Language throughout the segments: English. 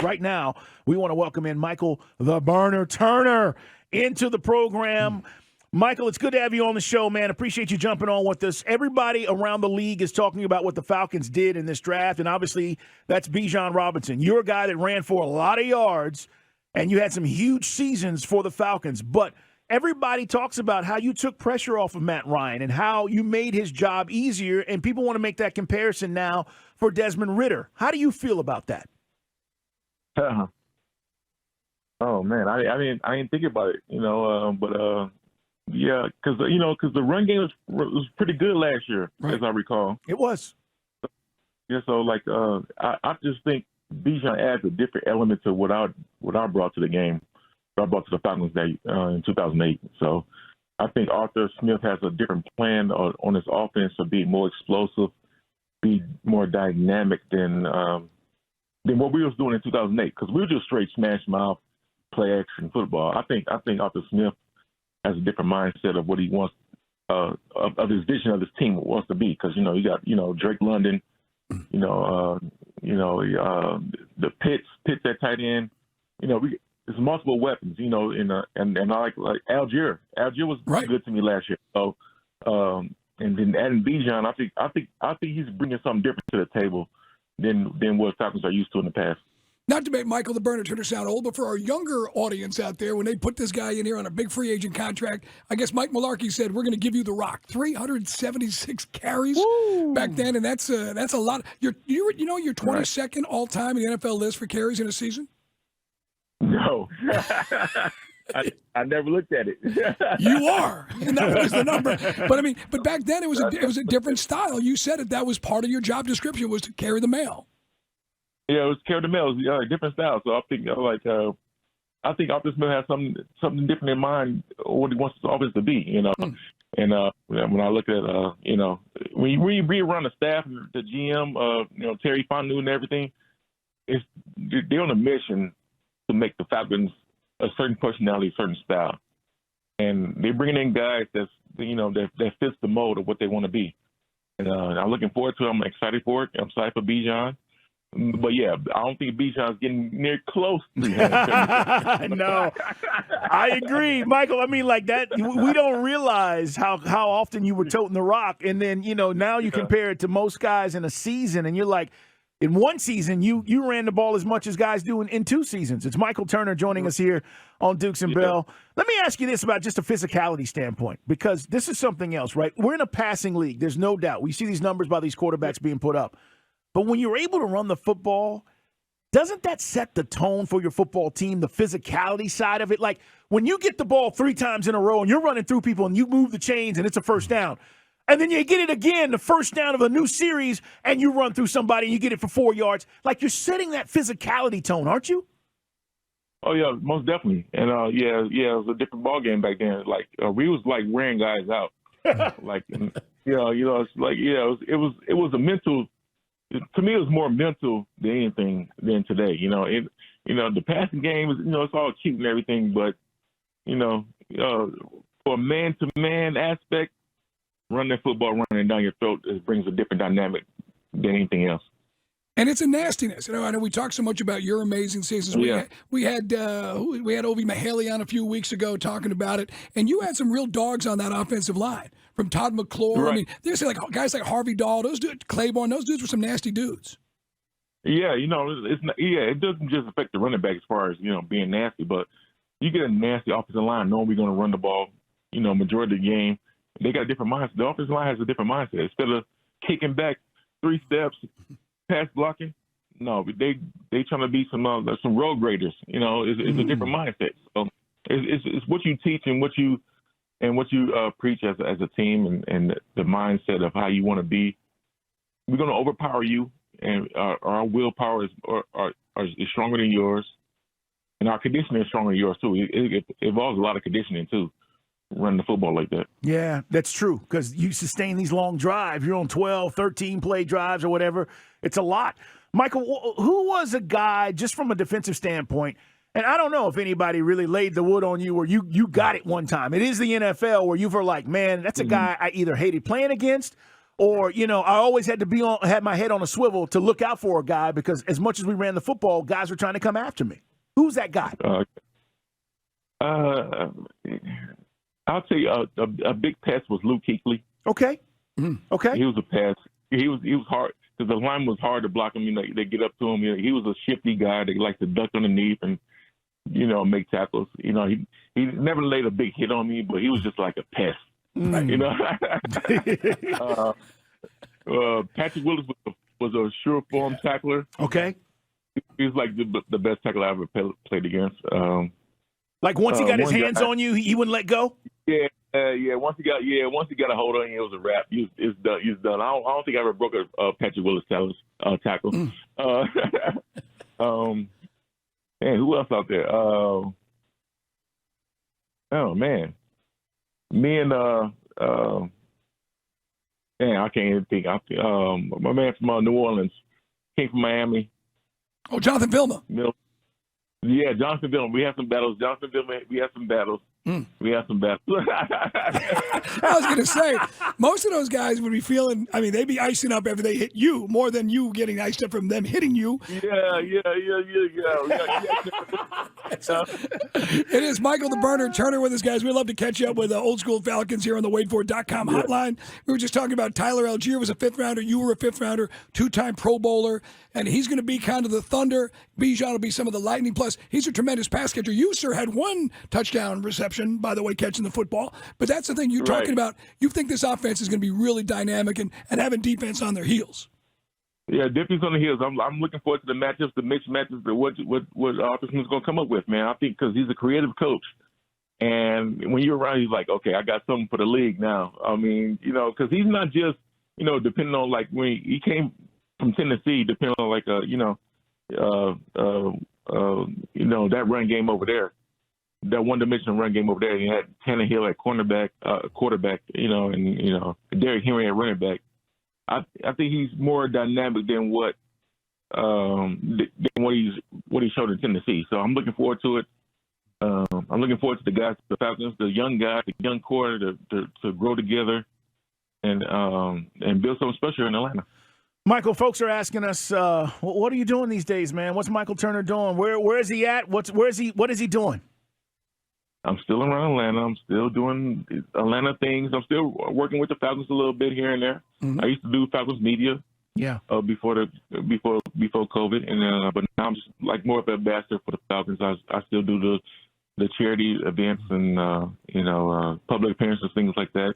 right now, we want to welcome in Michael the Burner Turner into the program. Michael, it's good to have you on the show, man. Appreciate you jumping on with us. Everybody around the league is talking about what the Falcons did in this draft, and obviously that's Bijan Robinson. You're a guy that ran for a lot of yards, and you had some huge seasons for the Falcons. But everybody talks about how you took pressure off of Matt Ryan and how you made his job easier, and people want to make that comparison now for Desmond Ridder. How do you feel about that? Oh, man, I didn't think about it, yeah, because the run game was pretty good last year, right, as I recall. It was. Yeah, so I just think Bijan adds a different element to what I brought to the game. What I brought to the Falcons in 2008. So I think Arthur Smith has a different plan on his offense to be more explosive, be more dynamic than what we was doing in 2008, because we were just straight smash mouth, play action football. I think Arthur Smith has a different mindset of what he wants, of his vision of his team wants to be. Because you got Drake London, the Pitts at tight end. There's multiple weapons. And I like Algier. Algier was right. Good to me last year. So and then adding Bijan, I think he's bringing something different to the table than what Falcons are used to in the past. Not to make Michael the Burner Turner sound old, but for our younger audience out there, when they put this guy in here on a big free agent contract, I guess Mike Mularkey said, we're going to give you the rock. 376 carries back then, and that's a lot. You're 22nd all-time in the NFL list for carries in a season? No. I never looked at it. You are, and that was the number. But back then it was a different style. You said it. That was part of your job description, was to carry the mail. Yeah, it was carry the mail. It was different style. So I think I think Arthur Smith has something different in mind, what he wants his offense to be. And when I look at when you run the staff, the GM, Terry Fontenot and everything, they're on a mission to make the Falcons a certain personality, a certain style, and they're bringing in guys that fits the mold of what they want to be. And I'm looking forward to it. I'm excited for it. I'm excited for Bijan. But, yeah, I don't think Bijan's getting near close to him. No, I agree. Michael, that, we don't realize how often you were toting the rock. And then, now you compare it to most guys in a season, and you're like, in one season, you ran the ball as much as guys do in 2 seasons. It's Michael Turner joining us here on Dukes and Bell. Let me ask you this about just a physicality standpoint, because this is something else, right? We're in a passing league. There's no doubt. We see these numbers by these quarterbacks being put up. But when you're able to run the football, doesn't that set the tone for your football team, the physicality side of it? Like when you get the ball 3 times in a row and you're running through people and you move the chains and it's a first down, and then you get it again, the first down of a new series, and you run through somebody and you get it for 4 yards, like you're setting that physicality tone, aren't you? Oh, yeah, most definitely. And, it was a different ball game back then. We was, wearing guys out. It was a mental – to me, it was more mental than anything than today. The passing game is, it's all cute and everything, but, for a man-to-man aspect, running football, running down your throat, it brings a different dynamic than anything else. And it's a nastiness. I know we talked so much about your amazing seasons. Yeah. We had Ovi Mahaley on a few weeks ago talking about it, and you had some real dogs on that offensive line. From Todd McClure, right. There's guys like Harvey Dahl, those dudes, Claiborne, those dudes were some nasty dudes. Yeah, it doesn't just affect the running back as far as being nasty, but you get a nasty offensive line knowing we're going to run the ball, majority of the game. They got a different mindset. The offensive line has a different mindset. Instead of kicking back 3 steps, pass blocking, no, they trying to be some road graders. It's a different mindset. So it's what you teach and what you preach as a team, and the mindset of how you want to be. We're going to overpower you, and our willpower is stronger than yours, and our conditioning is stronger than yours too. It involves a lot of conditioning too, running the football like that. Yeah, that's true, because you sustain these long drives. You're on 12, 13-play drives or whatever. It's a lot. Michael, who was a guy, just from a defensive standpoint, and I don't know if anybody really laid the wood on you or you got it one time. It is the NFL where you were like, man, that's a guy I either hated playing against or, I always had to had my head on a swivel to look out for a guy because as much as we ran the football, guys were trying to come after me. Who's that guy? I'll tell you, a big pest was Luke Kuechly. Okay. Okay. He was a pest. He was hard because the line was hard to block him. They get up to him. He was a shifty guy. They like to duck underneath and make tackles. He never laid a big hit on me, but he was just like a pest. Patrick Willis was a sure form tackler. Okay. He was like the best tackler I ever played against. Like once he got his hands on you, he wouldn't let go. Yeah. Once he got a hold on you, it was a wrap. It's done. It's done. I don't think I ever broke a Patrick Willis tackle. Man, who else out there? Oh man, me and man, I can't even think. My man from New Orleans came from Miami. Oh, Jonathan Vilma. Yeah, Jonathan Vilma. We have some battles. Jonathan Vilma. We have some battles. We have some battles. I was going to say, most of those guys would be feeling, they'd be icing up after they hit you more than you getting iced up from them hitting you. Yeah. It is Michael the Burner Turner with us, guys. We'd love to catch you up with Old School Falcons here on the waitfor.com hotline. We were just talking about Tyler Algier was a fifth rounder. You were a fifth rounder, 2-time Pro Bowler, and he's going to be kind of the Thunder. Bijan will be some of the Lightning. Plus, he's a tremendous pass catcher. You, sir, had one touchdown reception, by the way, catching the football. But that's the thing you're talking about. You think this offense is going to be really dynamic and having defense on their heels. Yeah, defense on the heels. I'm looking forward to the matchups, the mixed matches, what offense is going to come up with, man. I think because he's a creative coach. And when you're around, he's like, okay, I got something for the league now. Because he's not just, depending on, like, when he came from Tennessee, depending on, like, that run game over there. That one-dimensional run game over there. He had Tannehill at quarterback, and Derrick Henry at running back. I think he's more dynamic than what he showed in Tennessee. So I'm looking forward to it. I'm looking forward to the guys, the Falcons, the young guys, the young core to grow together and build something special in Atlanta. Michael, folks are asking us, what are you doing these days, man? What's Michael Turner doing? Where is he at? What is he doing? I'm still around Atlanta. I'm still doing Atlanta things. I'm still working with the Falcons a little bit here and there. Mm-hmm. I used to do Falcons media. Yeah. Before COVID, and but now I'm just like more of an ambassador for the Falcons. I still do the charity events and public appearances, things like that.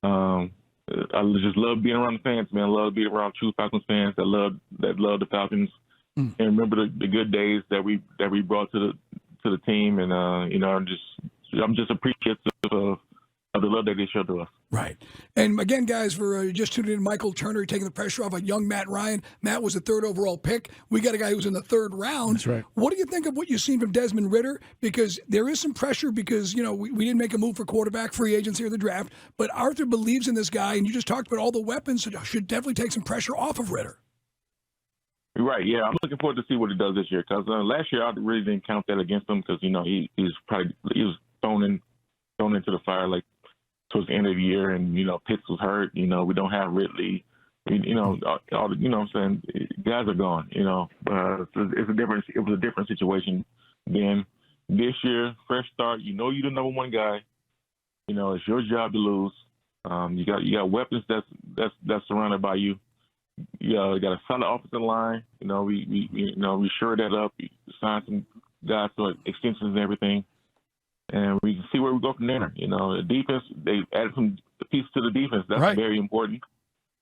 I just love being around the fans, man. I love being around true Falcons fans that love the Falcons and remember the good days that we brought to the team, and I'm just appreciative of the love that they show to us. Right. And again, guys, for just tuning in, Michael Turner taking the pressure off of young Matt Ryan. Matt was the third overall pick. We got a guy who was in the third round. That's right. What do you think of what you've seen from Desmond Ridder? Because there is some pressure because, we didn't make a move for quarterback, free agents here in the draft, but Arthur believes in this guy, and you just talked about all the weapons, so should definitely take some pressure off of Ridder. Right, yeah. I'm looking forward to see what he does this year because last year I really didn't count that against him because, he was thrown into the fire like towards the end of the year, and Pitts was hurt. We don't have Ridley. All the, I'm saying, guys are gone. It was a different situation then. This year, fresh start. You're the number one guy. It's your job to lose. You got weapons that's surrounded by you. You got a solid offensive line. We shore that up. We signed some guys for extensions and everything. And we can see where we go from there. The defense, they added some pieces to the defense. That's very important.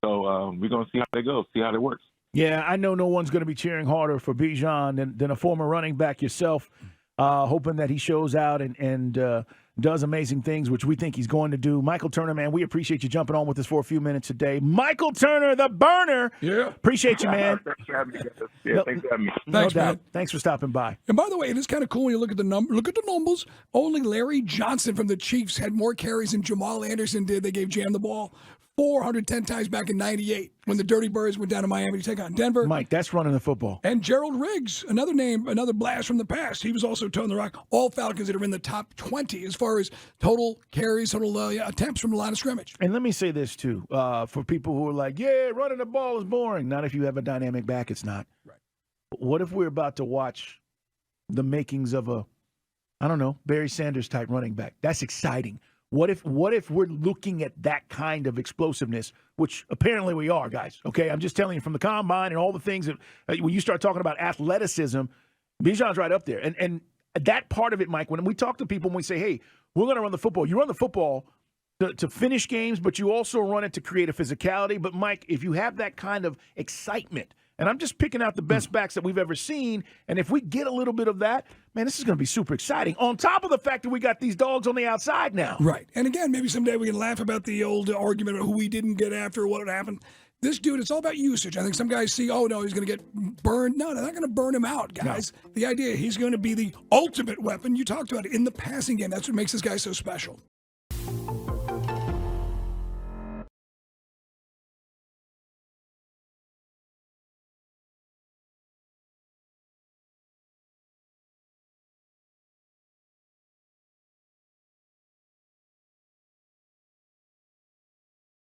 So we're going to see how that goes, see how that works. Yeah, I know no one's going to be cheering harder for Bijan than a former running back yourself, hoping that he shows out and does amazing things, which we think he's going to do. Michael Turner, man, we appreciate you jumping on with us for a few minutes today. Michael Turner, the burner. Yeah. Appreciate you, man. Thanks for having me. Yeah, thanks for having me. No doubt. Thanks for stopping by. And by the way, it is kind of cool when you look at the numbers. Only Larry Johnson from the Chiefs had more carries than Jamal Anderson did. They gave Jam the ball. 410 times back in 98 when the Dirty Birds went down to Miami to take on Denver. Mike, that's running the football. And Gerald Riggs, another name, another blast from the past. He was also toting the rock. All Falcons that are in the top 20 as far as total carries, total attempts from the line of scrimmage. And let me say this, too, for people who are like, yeah, running the ball is boring. Not if you have a dynamic back, it's not. Right. But what if we're about to watch the makings of a, I don't know, Barry Sanders type running back? That's exciting. What if we're looking at that kind of explosiveness, which apparently we are, guys? Okay, I'm just telling you from the combine and all the things that when you start talking about athleticism, Bijan's right up there. And that part of it, Mike, when we talk to people and we say, hey, we're going to run the football, you run the football to finish games, but you also run it to create a physicality. But, Mike, if you have that kind of excitement, and I'm just picking out the best backs that we've ever seen, and if we get a little bit of that, man, this is going to be super exciting. On top of the fact that we got these dogs on the outside now. Right. And again, maybe someday we can laugh about the old argument about who we didn't get after or what would happen. This dude, it's all about usage. I think some guys see, oh, no, he's going to get burned. No, they're not going to burn him out, guys. No. The idea, he's going to be the ultimate weapon. You talked about it in the passing game. That's what makes this guy so special.